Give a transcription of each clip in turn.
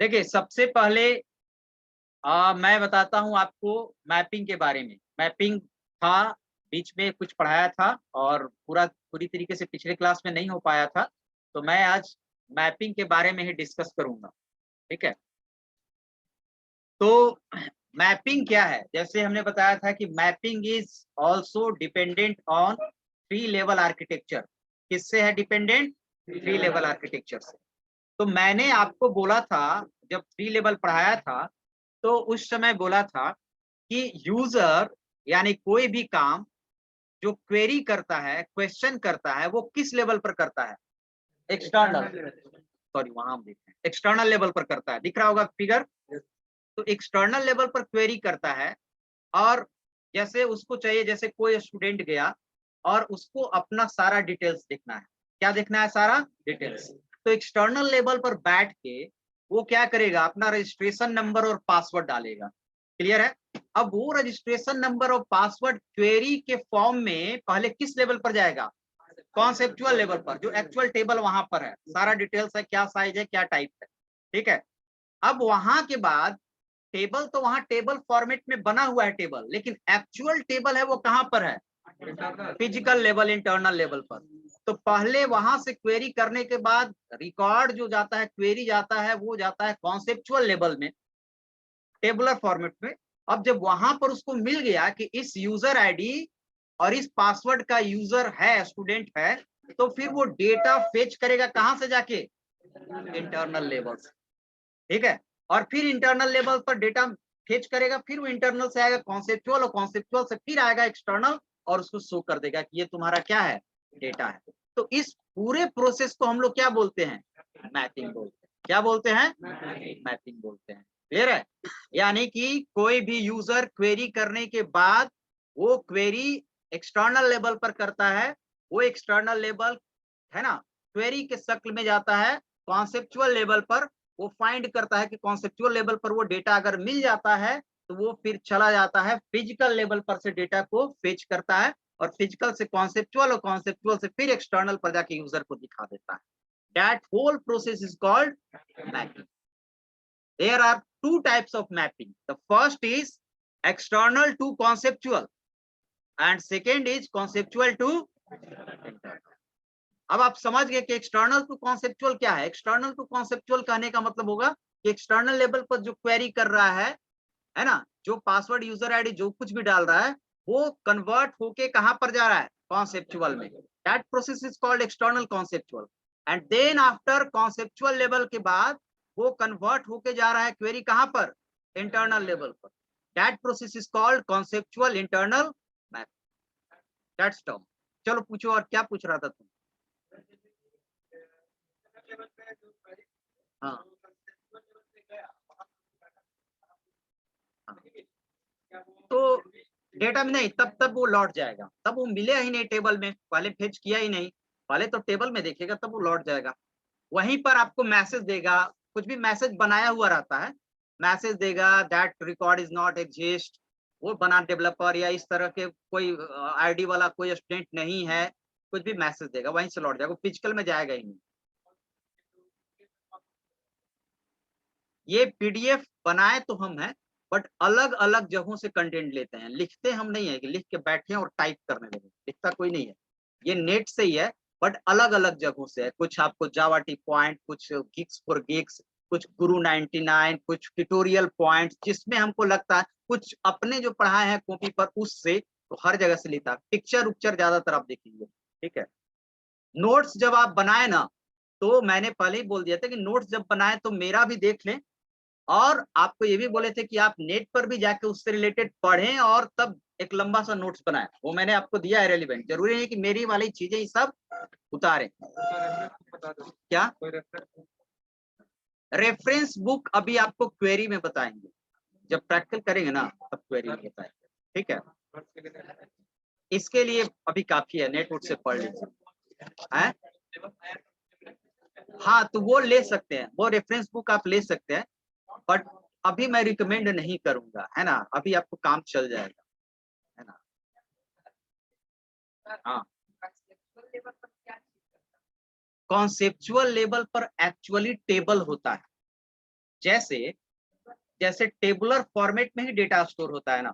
देखिए सबसे पहले मैं बताता हूँ आपको मैपिंग के बारे में। मैपिंग था, बीच में कुछ पढ़ाया था और पूरी तरीके से पिछले क्लास में नहीं हो पाया था, तो मैं आज मैपिंग के बारे में ही डिस्कस करूँगा, ठीक है? तो मैपिंग क्या है? जैसे हमने बताया था कि mapping is also dependent on 3 level architecture. किससे है डिपेंडेंट? 3 लेवल आर्किटेक्चर से। तो मैंने आपको बोला था, जब 3 लेवल पढ़ाया था, तो उस समय बोला था कि यूज़र यानी कोई भी काम जो क्वेरी करता है, क्वेश्चन करता है, वो किस लेवल पर करता है? एक्सटर्नल, सॉरी वहाँ हम देख रहे हैं, एक्सटर्नल लेवल पर करता है। दिख रहा होगा फिगर? तो एक्सटर्नल लेवल पर क्वेरी करता है और जैसे उसको चाहिए, जैसे कोई स्टूडेंट गया और उसको अपना सारा डिटेल्स देखना है। क्या देखना है? सारा डिटेल्स। तो एक्सटर्नल लेवल पर बैठ के वो क्या करेगा? अपना रजिस्ट्रेशन नंबर और पासवर्ड डालेगा। क्लियर है? अब वो रजिस्ट्रेशन नंबर और पासवर्ड क्वेरी के फॉर्म में पहले किस लेवल पर जाएगा? कॉन्सेप्चुअल लेवल पर, जो एक्चुअल टेबल वहां पर है, सारा डिटेल्स है, क्या साइज है, क्या टाइप है, ठीक है? अब वहां के बाद टेबल तो वहां टेबल फॉर्मेट में बना हुआ है टेबल, लेकिन एक्चुअल टेबल है वो कहां पर है? फिजिकल लेवल, इंटरनल लेवल पर। तो पहले वहां से क्वेरी करने के बाद रिकॉर्ड जो जाता है, क्वेरी जाता है, वो जाता है कॉन्सेप्चुअल लेवल में, टेबुलर फॉर्मेट में। अब जब वहां पर उसको मिल गया कि इस यूजर आईडी और इस पासवर्ड का यूजर है, स्टूडेंट है, तो फिर वो डेटा फेच करेगा कहां से जाके? इंटरनल लेवल से, ठीक है? और फिर इंटरनल लेवल पर डेटा फेच करेगा, फिर वो इंटरनल से आएगा कॉन्सेप्चुअल, और कॉन्सेप्चुअल से फिर आएगा एक्सटर्नल और उसको शो कर देगा कि ये तुम्हारा क्या है? डेटा है। तो इस पूरे प्रोसेस को हम लोग क्या बोलते हैं? मैपिंग बोलते हैं। क्या बोलते हैं? मैपिंग बोलते हैं। क्लियर है? यानी कि कोई भी यूजर क्वेरी करने के बाद वो क्वेरी एक्सटर्नल लेवल पर करता है, वो एक्सटर्नल लेवल है ना, क्वेरी के शक्ल में जाता है कॉन्सेप्चुअल लेवल पर, वो फाइंड करता है कि कॉन्सेप्चुअल लेवल पर वो डेटा अगर मिल जाता है तो वो फिर चला जाता है फिजिकल लेवल पर से डेटा को फेच करता है, और फिजिकल से कॉन्सेप्चुअल और कॉन्सेप्चुअल से फिर एक्सटर्नल पर जाके यूजर को दिखा देता है। That whole process is called mapping. There are two types of mapping. The first is external to conceptual and second is conceptual to internal. अब आप समझ गए कि एक्सटर्नल टू कॉन्सेप्चुअल क्या है। एक्सटर्नल टू कॉन्सेप्चुअल कहने का मतलब होगा कि एक्सटर्नल लेवल पर जो क्वेरी कर रहा है ना, जो पासवर्ड, यूजर आईडी, जो कुछ भी डाल रहा है, वो कन्वर्ट होके कहां पर जा रहा है? कॉन्सेप्चुअल में। That process is called external conceptual. And then after conceptual level के बाद वो कन्वर्ट होके जा रहा है क्वेरी कहां पर? इंटरनल लेवल पर। That process is called conceptual internal map. That's term. चलो पूछो, और क्या पूछ रहा था तुम? हाँ, तो डेटा में नहीं, तब वो लौट जाएगा, तब वो मिले ही नहीं टेबल में, पहले फेच किया ही नहीं, पहले तो टेबल में देखेगा तब वो लौट जाएगा। वहीं पर आपको मैसेज देगा, कुछ भी मैसेज बनाया हुआ रहता है, मैसेज देगा that record is not exist, वो बना डेवलपर या इस तरह के कोई आईडी वाला कोई स्टूडेंट नहीं है, कुछ भी मैसेज देगा, वहीं से लौट जाएगा, फिजिकल में जाएगा ही नहीं। ये पीडीएफ बनाए तो हम हैं, बट अलग अलग जगहों से कंटेंट लेते हैं, लिखते हम नहीं है कि लिख के बैठे और टाइप करने लगे, लिखता कोई नहीं है, ये नेट से ही है, बट अलग अलग जगहों से है। कुछ आपको जावा टी पॉइंट, कुछ गिग्स फॉर गिग्स, कुछ गुरु 99, कुछ ट्यूटोरियल पॉइंट, जिसमें हमको लगता है, कुछ अपने जो पढ़ाए हैं कॉपी पर उससे, तो हर जगह से लेता है। पिक्चर उक्चर ज्यादातर आप देखेंगे, ठीक है? नोट्स जब आप बनाए ना, तो मैंने पहले ही बोल दिया था कि नोट्स जब बनाए तो मेरा भी देख लें, और आपको ये भी बोले थे कि आप नेट पर भी जाके उससे रिलेटेड पढ़ें और तब एक लंबा सा नोट्स बनाएं। वो मैंने आपको दिया है रेलिवेंट, जरूरी नहीं कि मेरी वाली चीजें ही सब उतारें। क्या रेफरेंस बुक? अभी आपको क्वेरी में बताएंगे, जब प्रैक्टिकल करेंगे ना तब क्वेरी में बताएंगे, ठीक है? इसके लिए अभी काफी है, नेट से पढ़ लीजिए। हाँ, तो वो ले सकते हैं, वो रेफरेंस बुक आप ले सकते हैं, बट अभी मैं रिकमेंड नहीं करूंगा, है ना, अभी आपको काम चल जाएगा, है ना? हाँ, कॉन्सेप्चुअल लेवल पर एक्चुअली टेबल होता है, जैसे जैसे टेबुलर फॉर्मेट में ही डेटा स्टोर होता है ना,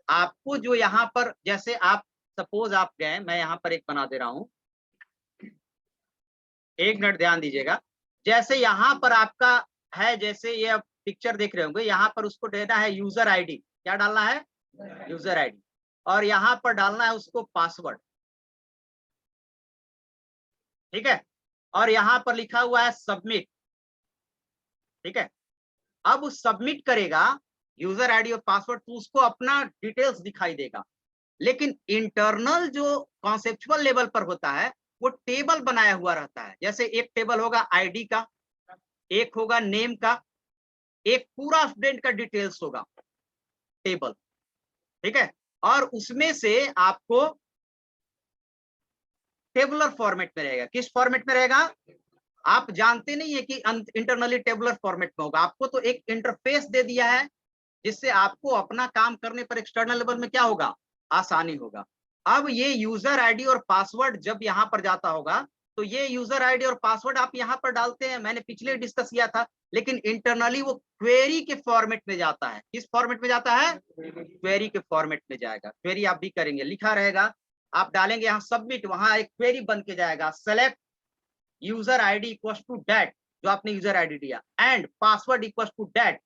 आपको जो यहाँ पर, जैसे आप सपोज आप गए, मैं यहाँ पर एक बना दे रहा हूँ, 1 मिनट ध्यान दीजिएगा। जैसे यहाँ पर आपका है, जैसे ये आप पिक्चर देख रहे होंगे, यहाँ पर उसको देना है यूजर आईडी। क्या डालना है? User ID. और यहाँ पर डालना है उसको पासवर्ड, ठीक है। और यहाँ पर लिखा हुआ है सबमिट, ठीक है। अब उस सबमिट करेगा यूजर आईडी और पासवर्ड, तो उसको अपना डिटेल्स दिखाई देगा। लेकिन इंटरनल जो कॉन्सेप्चुअल लेवल पर होता है, वो टेबल बनाया हुआ रहता है। जैसे एक टेबल होगा आईडी का, एक होगा नेम का, एक पूरा स्टूडेंट का डिटेल्स होगा टेबल, ठीक है। और उसमें से आपको टेबुलर फॉर्मेट में रहेगा। किस फॉर्मेट में रहेगा? आप जानते नहीं है कि इंटरनली टेबुलर फॉर्मेट में होगा। आपको तो एक इंटरफेस दे दिया है, जिससे आपको अपना काम करने पर एक्सटर्नल लेवल में क्या होगा? आसानी होगा। अब ये यूजर आईडी और पासवर्ड जब यहाँ पर जाता होगा, तो ये यूजर आईडी और पासवर्ड आप यहाँ पर डालते हैं, मैंने पिछले डिस्कस किया था। लेकिन इंटरनली वो क्वेरी के फॉर्मेट में जाता है। किस फॉर्मेट में जाता है? क्वेरी के फॉर्मेट में जाएगा। क्वेरी आप भी करेंगे, लिखा रहेगा, आप डालेंगे यहाँ सबमिट, वहां एक क्वेरी बन के जाएगा, select user ID equal to that, जो आपने यूजर आईडी दिया, and password equal to that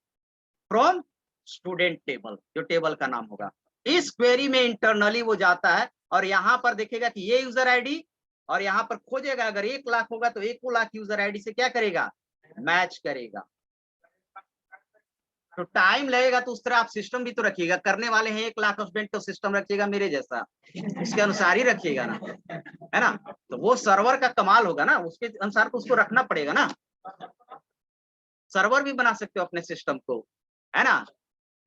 from student table, जो टेबल का नाम होगा। इस क्वेरी में इंटरनली वो जाता है और यहाँ पर देखेगा कि ये यूजर आईडी, और यहाँ पर खोजेगा, अगर 1 लाख होगा तो 1 लाख यूजर आईडी से क्या करेगा? मैच करेगा। तो टाइम लगेगा, तो उस तरह आप सिस्टम भी तो रखिएगा। करने वाले हैं 1 लाख स्टूडेंट, तो सिस्टम रखिएगा मेरे जैसा, उसके अनुसार ही रखिएगा ना, है ना। तो वो सर्वर का कमाल होगा ना, उसके अनुसार तो उसको रखना पड़ेगा ना। सर्वर भी बना सकते हो अपने सिस्टम को, है ना।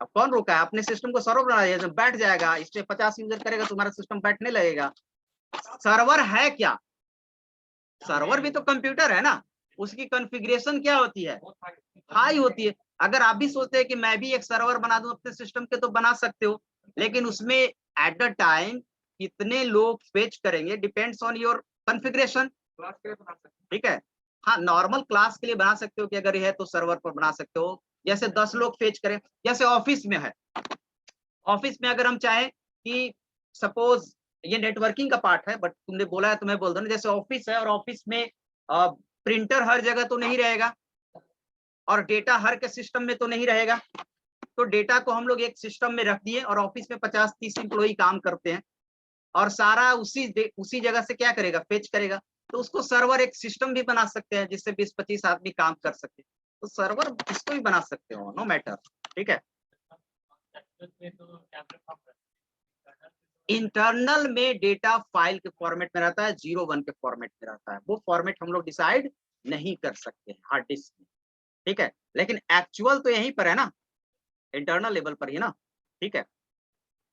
अब कौन रोका है? अपने सिस्टम को सर्वर बना दिया, बैठ जाएगा, इस पे 50 यूजर करेगा, तुम्हारा सिस्टम बैठने लगेगा। सर्वर है क्या? सर्वर भी तो कंप्यूटर है ना, उसकी कॉन्फ़िगरेशन क्या होती है? हाई होती है। अगर आप भी सोचते हैं कि मैं भी एक सर्वर बना दूं अपने सिस्टम के, तो बना सकते हो, लेकिन उसमें एट द टाइम कितने लोग फेच करेंगे, डिपेंड्स ऑन योर कॉन्फ़िगरेशन, ठीक है। हाँ, नॉर्मल क्लास के लिए बना सकते हो कि अगर ये है तो सर्वर पर बना सकते हो। जैसे 10 लोग फेच करें, जैसे ऑफिस में है, ऑफिस में अगर हम चाहें कि सपोज ये नेटवर्किंग का पार्ट है, बट तुमने बोला है तो मैं बोल दूं, जैसे ऑफिस है और ऑफिस में प्रिंटर हर जगह तो नहीं रहेगा, और डेटा हर के सिस्टम में तो नहीं रहेगा। तो डेटा को हम लोग एक सिस्टम में रख दिए, और ऑफिस में 50-30 एम्प्लॉई काम करते हैं, और सारा उसी जगह से क्या करेगा? फेच करेगा। तो उसको सर्वर एक सिस्टम भी बना सकते हैं, जिससे 20-25 आदमी काम कर सकते हैं। तो सर्वर इसको भी बना सकते हो, नो मैटर, ठीक है। इंटरनल में डेटा फाइल के फॉर्मेट में रहता है, 0-1 के फॉर्मेट में रहता है। वो फॉर्मेट हम लोग डिसाइड नहीं कर सकते हार्ड डिस्क में, ठीक है। लेकिन एक्चुअल तो यहीं पर है ना, इंटरनल लेवल पर ही ना, ठीक है।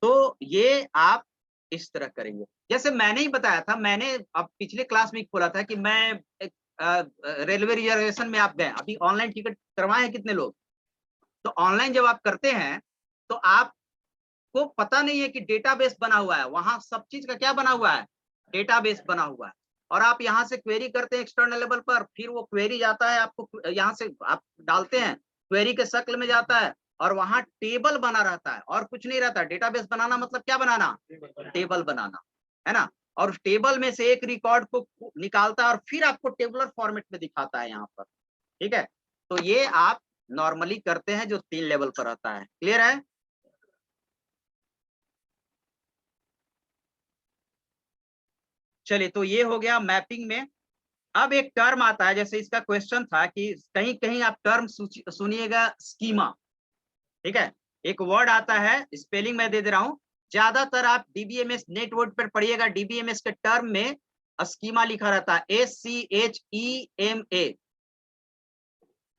तो ये आप इस तरह करेंगे, जैसे मैंने ही बताया था। मैंने अब पिछले क्लास में खोला था कि मैं रेलवे रिजर्वेशन में आप गए, अभी ऑनलाइन टिकट करवाए हैं कितने लोग? तो ऑनलाइन जब आप करते हैं, तो आपको पता नहीं है कि डेटाबेस बना हुआ है, वहां सब चीज का क्या बना हुआ है? डेटाबेस बना हुआ है। और आप यहाँ से क्वेरी करते हैं एक्सटर्नल लेवल पर, फिर वो क्वेरी जाता है आपको, यहाँ से आप डालते हैं, क्वेरी के शक्ल में जाता है, और वहां टेबल बना रहता है, और कुछ नहीं रहता। डेटाबेस बनाना मतलब क्या बनाना? टेबल बनाना, है ना। और टेबल में से एक रिकॉर्ड को निकालता है और फिर आपको टेबुलर फॉर्मेट में दिखाता है यहाँ पर, ठीक है। तो ये आप नॉर्मली करते हैं, जो 3 लेवल पर रहता है। क्लियर है? चलिए, तो ये हो गया मैपिंग में। अब एक टर्म आता है, जैसे इसका क्वेश्चन था कि कहीं कहीं आप टर्म सुनिएगा, स्कीमा, ठीक है। एक वर्ड आता है, स्पेलिंग मैं दे दे रहा हूं। ज्यादातर आप डीबीएमएस नेट वर्ड पर पढ़िएगा, डीबीएमएस के टर्म में स्कीमा लिखा रहता है, SCHEMA।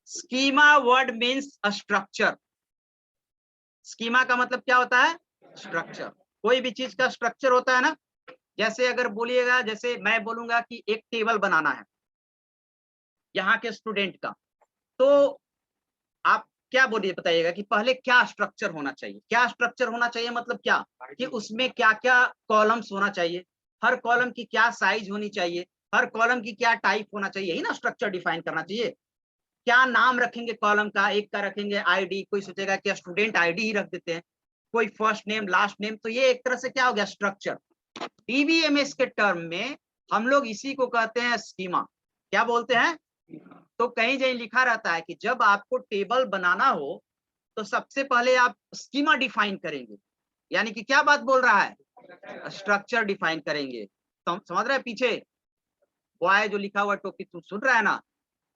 Schema word means structure. Schema का मतलब क्या होता है? स्ट्रक्चर। कोई भी चीज का स्ट्रक्चर होता है ना। जैसे अगर बोलिएगा, जैसे मैं बोलूंगा कि एक टेबल बनाना है यहाँ के स्टूडेंट का, तो आप क्या बोलिए, बताइएगा कि पहले क्या स्ट्रक्चर होना चाहिए? क्या स्ट्रक्चर होना चाहिए मतलब क्या? कि उसमें क्या क्या कॉलम्स होना चाहिए, हर कॉलम की क्या साइज होनी चाहिए, हर कॉलम की क्या टाइप होना चाहिए, यही ना स्ट्रक्चर डिफाइन करना चाहिए। क्या नाम रखेंगे कॉलम का, एक का रखेंगे आईडी, कोई सोचेगा कि स्टूडेंट आईडी ही रख देते हैं, कोई फर्स्ट नेम लास्ट नेम, तो ये एक तरह से क्या हो गया, स्ट्रक्चर। डीबीएमएस के टर्म में हम लोग इसी को कहते हैं स्कीमा। क्या बोलते हैं? तो कहीं कहीं लिखा रहता है कि जब आपको टेबल बनाना हो तो सबसे पहले आप स्कीमा डिफाइन करेंगे, यानी कि क्या बात बोल रहा है, स्ट्रक्चर डिफाइन करेंगे। समझ रहे हैं? पीछे बॉय जो लिखा हुआ टोपी, तुम सुन रहा है ना?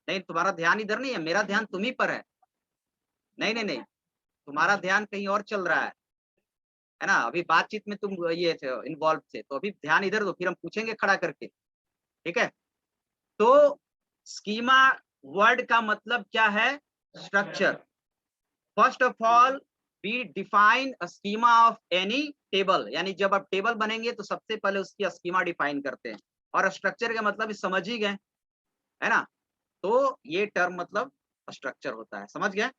नहीं, तुम्हारा ध्यान इधर नहीं है, मेरा ध्यान तुम्ही पर है। नहीं नहीं नहीं, तुम्हारा ध्यान कहीं और चल रहा है ना? अभी बातचीत में तुम ये थे इन्वॉल्व थे, तो अभी ध्यान इधर दो, फिर हम पूछेंगे खड़ा करके, ठीक है? तो स्कीमा वर्ड का मतलब क्या है, structure. First of all we define schema of any table, यानी जब आप टेबल बनेंगे तो सबसे पहले उसकी स्कीमा डिफाइन करते हैं, और स्ट्रक्चर का मतलब समझ ही गए, है ना? तो ये टर्म मतलब स्ट्रक्चर होता है, समझ गए?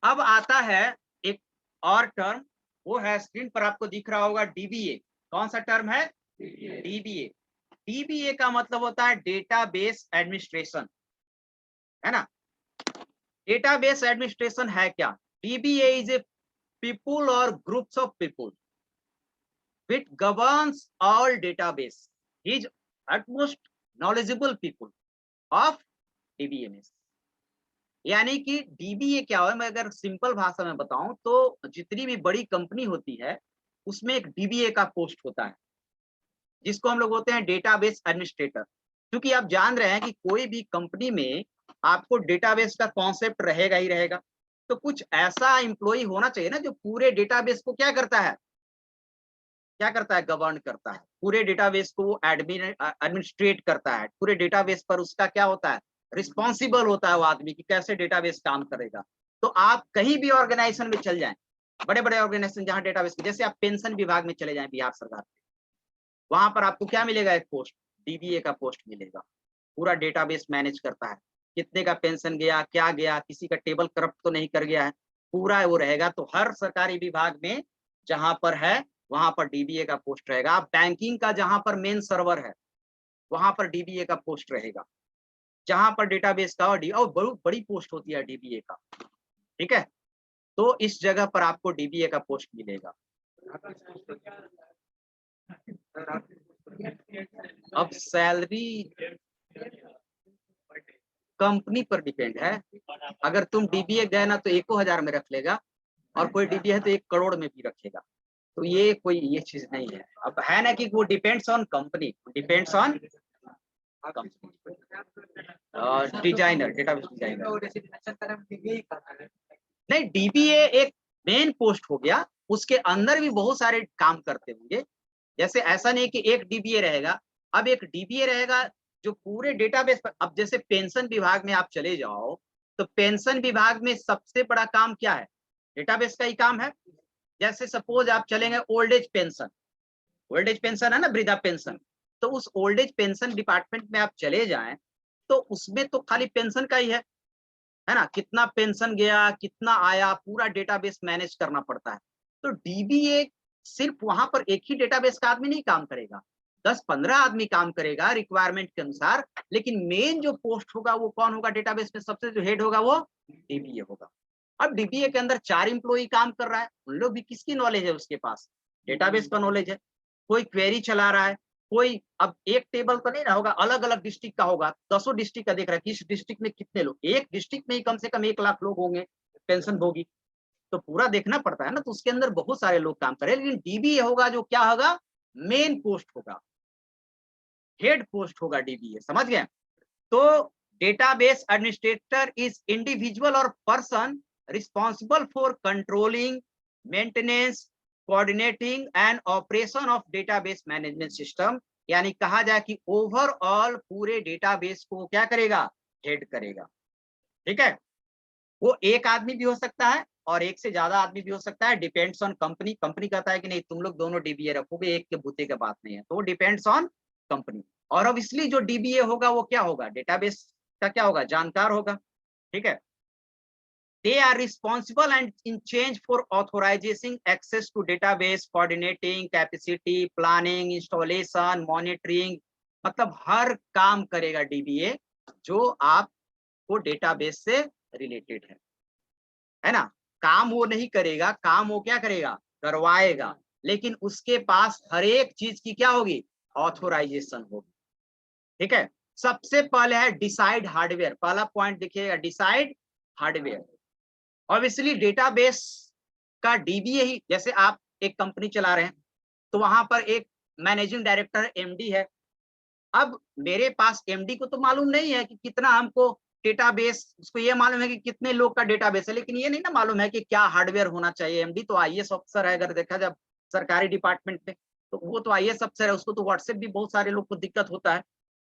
अब आता है एक और टर्म, वो है स्क्रीन पर आपको दिख रहा होगा, डीबीए। कौन सा टर्म है? डीबीए। डीबीए का मतलब होता है डेटाबेस एडमिनिस्ट्रेशन, है ना? डेटाबेस एडमिनिस्ट्रेशन है क्या? डीबीए इज ए पीपुल और groups of people which governs all database is utmost knowledgeable people of DBMS। यानी कि डीबीए क्या है, मैं अगर सिंपल भाषा में बताऊं तो जितनी भी बड़ी कंपनी होती है उसमें एक डीबीए का पोस्ट होता है, जिसको हम लोग बोलते हैं डेटाबेस एडमिनिस्ट्रेटर। क्योंकि आप जान रहे हैं कि कोई भी कंपनी में आपको डेटाबेस का कॉन्सेप्ट रहेगा ही रहेगा, तो कुछ ऐसा एम्प्लॉय होना चाहिए ना जो पूरे डेटाबेस को क्या करता है, क्या करता है, गवर्न करता है, पूरे डेटाबेस को एडमिनिस्ट्रेट करता है, पूरे डेटाबेस पर उसका क्या होता है, रिस्पॉन्सिबल होता है वो आदमी कि कैसे डेटाबेस काम करेगा। तो आप कहीं भी ऑर्गेनाइजेशन में चल जाएं, बड़े बड़े ऑर्गेनाइजेशन जहां डेटाबेस, जैसे आप पेंशन विभाग में चले जाएं बिहार सरकार, वहां पर आपको क्या मिलेगा, एक पोस्ट, डीबीए का पोस्ट मिलेगा। पूरा डेटाबेस मैनेज करता है, कितने का पेंशन गया, क्या गया, किसी का टेबल करप्ट तो नहीं कर गया है, पूरा वो रहेगा। तो हर सरकारी विभाग में जहां पर है वहां पर डीबीए का पोस्ट रहेगा। बैंकिंग का जहां पर मेन सर्वर है वहां पर डीबीए का पोस्ट रहेगा, जहां पर डेटाबेस का, और बहुत बड़ी पोस्ट होती है डीबीए का, ठीक है? तो इस जगह पर आपको डीबीए का पोस्ट मिलेगा। अब सैलरी कंपनी पर डिपेंड है, अगर तुम डीबीए गए ना तो 1,000 में रख लेगा, और कोई डीबीए है तो 1 करोड़ में भी रखेगा। तो ये कोई ये चीज नहीं है। अब है ना कि वो depends on company, depends on designer, database designer. नहीं, डीबीए एक मेन पोस्ट हो गया, उसके अंदर भी बहुत सारे काम करते होंगे। जैसे ऐसा नहीं कि एक डीबीए रहेगा, अब एक डीबीए रहेगा जो पूरे डेटाबेस पर, अब जैसे पेंशन विभाग में आप चले जाओ तो पेंशन विभाग में सबसे बड़ा काम क्या है, डेटाबेस का ही काम है। जैसे सपोज आप चलेंगे old age pension, old age pension है ना, वृद्धा पेंशन, तो उस ओल्ड एज पेंशन डिपार्टमेंट में आप चले जाएं तो उसमें तो खाली पेंशन का ही है ना, कितना पेंशन गया, कितना आया, पूरा डेटाबेस मैनेज करना पड़ता है। तो डीबीए सिर्फ वहां पर एक ही डेटाबेस का आदमी नहीं काम करेगा, 10-15 आदमी काम करेगा रिक्वायरमेंट के अनुसार, लेकिन मेन जो पोस्ट होगा वो कौन होगा, डेटाबेस में सबसे जो हेड होगा वो डीबीए होगा। अब डीबीए के अंदर 4 एम्प्लॉई काम कर रहा है, उन लोग भी किसकी नॉलेज है, उसके पास डेटाबेस का नॉलेज है। कोई क्वेरी चला रहा है, कोई, अब एक टेबल तो नहीं ना होगा, अलग अलग डिस्ट्रिक्ट का होगा, 10 डिस्ट्रिक्ट का देख रहा है, किस डिस्ट्रिक्ट में कितने लोग, एक डिस्ट्रिक्ट में ही कम से कम 1 लाख लोग होंगे पेंशन भोगी, तो पूरा देखना पड़ता है ना, तो उसके अंदर बहुत सारे लोग काम करें। लेकिन डीबीए होगा जो क्या होगा, मेन पोस्ट होगा, हेड पोस्ट होगा डीबीए, समझ गए? तो डेटाबेस एडमिनिस्ट्रेटर इज इंडिविजुअल और person responsible for controlling, maintenance, coordinating and operation of database management system. यानी कहा जाए कि ओवरऑल पूरे डेटाबेस को क्या करेगा, हेड करेगा, ठीक है? वो एक आदमी भी हो सकता है और एक से ज्यादा आदमी भी हो सकता है, डिपेंड्स ऑन कंपनी। कंपनी कहता है कि नहीं तुम लोग दोनों डीबीए रखोगे, एक के भूते के बात नहीं है, तो वो डिपेंड्स ऑन कंपनी। और अब इसलिए जो डीबीए होगा वो क्या होगा, डेटाबेस का क्या होगा, जानकार होगा, ठीक है? they are responsible and in change for authorizing access to database, coordinating capacity, planning, installation, monitoring, मतलब हर काम करेगा डीबीए जो आपको डेटाबेस से रिलेटेड है ना। काम वो नहीं करेगा, काम वो क्या करेगा, करवाएगा, लेकिन उसके पास हर एक चीज की क्या होगी, ऑथोराइजेशन होगी। ठीक है, सबसे पहले है डिसाइड हार्डवेयर, पहला पॉइंट देखिएगा, डिसाइड हार्डवेयर। ऑब्वियसली डेटाबेस का डीबीए ही, जैसे आप एक कंपनी चला रहे हैं तो वहां पर एक मैनेजिंग डायरेक्टर एमडी है। अब मेरे पास एमडी को तो मालूम नहीं है कि कितना हमको डेटाबेस, उसको ये मालूम है कि कितने लोग का डेटाबेस है, लेकिन ये नहीं ना मालूम है कि क्या हार्डवेयर होना चाहिए। एमडी तो आईएएस अफसर है, अगर देखा जाए सरकारी डिपार्टमेंट में तो वो तो आईएएस अफसर है, उसको तो व्हाट्सएप भी बहुत सारे लोग को दिक्कत होता है,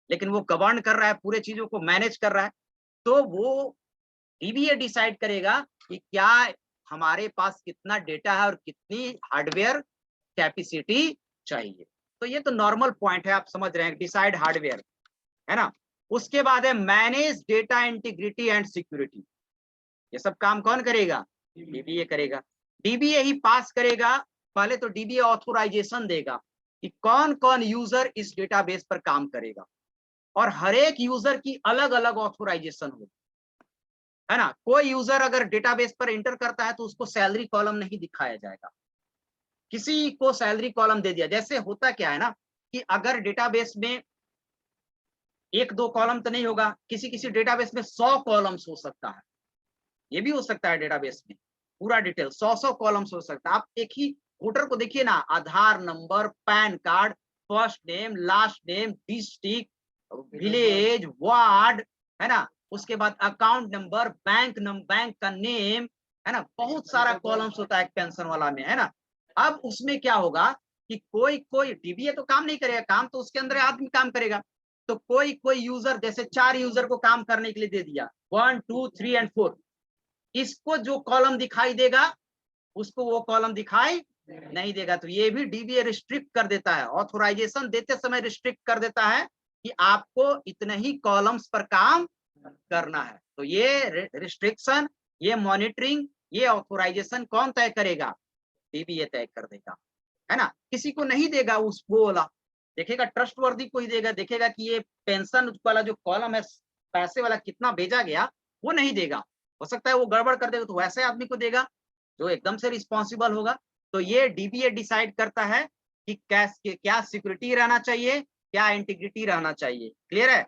लेकिन वो गवर्न कर रहा है, पूरे चीजों को मैनेज कर रहा है। तो वो डीबीए डिसाइड करेगा कि क्या हमारे पास कितना डेटा है और कितनी हार्डवेयर कैपेसिटी चाहिए। तो ये तो नॉर्मल पॉइंट है, आप समझ रहे हैं, डिसाइड हार्डवेयर, है ना। उसके बाद है manage data integrity and security. ये सब काम कौन करेगा, डीबीए करेगा। डीबीए ही पास करेगा, पहले तो डीबीए ऑथोराइजेशन देगा कि कौन कौन यूजर इस डेटाबेस पर काम करेगा, और हर एक यूजर की अलग अलग ऑथोराइजेशन होगी, है ना। कोई यूजर अगर डेटाबेस पर एंटर करता है तो उसको सैलरी कॉलम नहीं दिखाया जाएगा, किसी को सैलरी कॉलम दे दिया। जैसे होता क्या है ना कि अगर डेटाबेस में एक दो कॉलम तो नहीं होगा, किसी किसी डेटाबेस में 100 कॉलम्स हो सकता है, ये भी हो सकता है डेटाबेस में पूरा डिटेल 100 कॉलम्स हो सकता है। आप एक ही वोटर को देखिए ना, Aadhaar number, PAN card, first name, last name, district, village, ward, है ना, उसके बाद अकाउंट नंबर, बैंक का नेम, है ना, बहुत सारा कॉलम्स होता है पेंशन वाला में, है ना। अब उसमें क्या होगा कि कोई कोई डीबीए तो काम नहीं करेगा, काम तो उसके अंदर आदमी काम करेगा। तो कोई कोई यूजर, जैसे 4 यूजर को काम करने के लिए दे दिया, 1 2 3 एंड 4, इसको जो कॉलम दिखाई देगा उसको वो कॉलम दिखाई नहीं देगा। तो ये भी डीबीए रिस्ट्रिक्ट कर देता है, ऑथोराइजेशन देते समय रिस्ट्रिक्ट कर देता है कि आपको इतने ही कॉलम्स पर काम करना है। तो ये रिस्ट्रिक्शन, ये मॉनिटरिंग, ये ऑथोराइजेशन कौन तय करेगा, डीबीए तय कर देगा, है ना। किसी को नहीं देगा, उस वो वाला देखेगा, ट्रस्टवर्दी को ही देगा, देखेगा कि ये पेंशन वाला जो कॉलम है, पैसे वाला कितना भेजा गया, वो नहीं देगा। हो सकता है वो गड़बड़ कर देगा, तो वैसे आदमी को देगा जो एकदम से रिस्पॉन्सिबल होगा। तो ये डीबीए डिसाइड करता है कि क्या सिक्योरिटी रहना चाहिए, क्या इंटीग्रिटी रहना चाहिए। क्लियर है।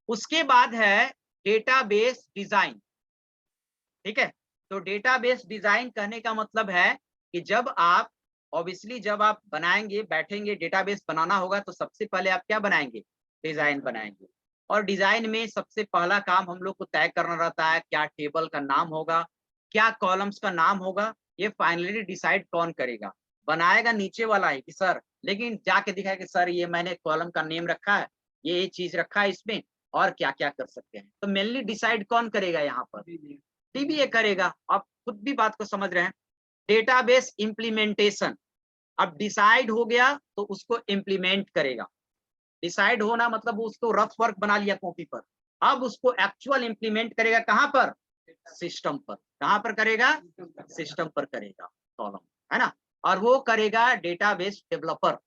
उसके बाद है डेटाबेस डिजाइन। ठीक है, तो डेटाबेस डिजाइन कहने का मतलब है कि जब आप, ऑब्वियसली जब आप बनाएंगे, बैठेंगे डेटाबेस बनाना होगा, तो सबसे पहले आप क्या बनाएंगे, डिजाइन बनाएंगे। और डिजाइन में सबसे पहला काम हम लोग को तय करना रहता है, क्या टेबल का नाम होगा, क्या कॉलम्स का नाम होगा। ये फाइनली डिसाइड कौन करेगा, बनाएगा नीचे वाला है कि सर, लेकिन जाके दिखाए कि सर ये मैंने कॉलम का नेम रखा है, ये चीज रखा है इसमें, और क्या क्या कर सकते हैं। तो मेनली डिसाइड कौन करेगा यहाँ पर, डीबीए करेगा। आप खुद भी बात को समझ रहे हैं। डेटाबेस इंप्लीमेंटेशन, अब डिसाइड हो गया तो उसको इंप्लीमेंट करेगा। डिसाइड होना मतलब उसको रफ वर्क बना लिया कॉपी पर, अब उसको एक्चुअल इंप्लीमेंट करेगा कहां पर, सिस्टम पर। कहां पर करेगा, सिस्टम पर करेगा कॉलम, है ना। और वो करेगा डेटाबेस डेवलपर,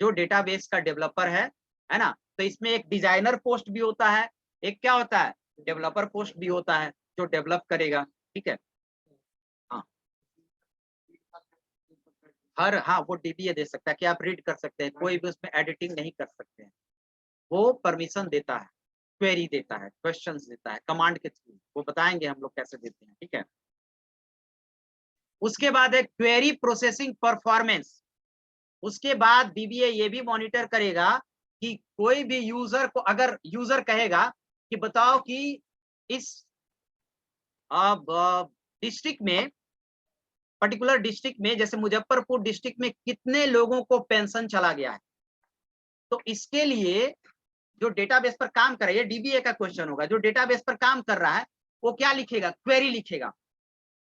जो डेटाबेस का डेवलपर है ना। तो इसमें एक डिजाइनर पोस्ट भी होता है, एक क्या होता है, डेवलपर पोस्ट भी होता है, जो डेवलप करेगा। ठीक है, हाँ, हर, हाँ, वो डीबीए दे सकता है कि आप रीड कर सकते हैं, कोई भी उसमें एडिटिंग नहीं कर सकते हैं। वो परमिशन देता है, क्वेरी देता है, क्वेश्चंस देता है कमांड के थ्रू, वो बताएंगे हम लोग कैसे देते हैं। ठीक है, उसके बाद है क्वेरी प्रोसेसिंग परफॉर्मेंस। उसके बाद डीबीए ये भी मॉनिटर करेगा कि कोई भी यूजर को, अगर यूजर कहेगा कि बताओ कि इस डिस्ट्रिक्ट में, पर्टिकुलर डिस्ट्रिक्ट में, जैसे मुजफ्फरपुर डिस्ट्रिक्ट में कितने लोगों को पेंशन चला गया है, तो इसके लिए जो डेटाबेस पर काम कर रहा है, ये डीबीए का क्वेश्चन होगा, जो डेटाबेस पर काम कर रहा है वो क्या लिखेगा, क्वेरी लिखेगा।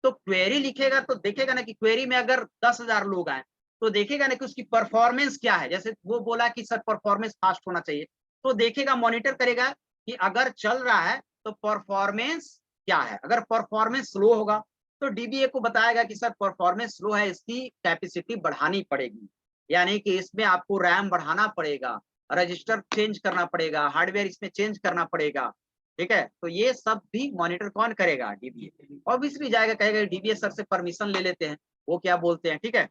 तो क्वेरी लिखेगा तो देखेगा ना कि क्वेरी में अगर 10,000 लोग आए तो देखेगा ना कि उसकी परफॉर्मेंस क्या है। जैसे वो बोला कि सर परफॉर्मेंस फास्ट होना चाहिए, तो देखेगा, मॉनिटर करेगा कि अगर चल रहा है तो परफॉर्मेंस क्या है। अगर परफॉर्मेंस स्लो होगा तो डीबीए को बताएगा कि सर परफॉर्मेंस स्लो है, इसकी कैपेसिटी बढ़ानी पड़ेगी, यानी कि इसमें आपको रैम बढ़ाना पड़ेगा, रजिस्टर चेंज करना पड़ेगा, हार्डवेयर इसमें चेंज करना पड़ेगा, ठीक है। तो ये सब भी मॉनिटर कौन करेगा, डीबीए। ऑब्वियसली जाएगा, कहेगा डीबीए सर से परमिशन ले लेते हैं, वो क्या बोलते हैं, ठीक है।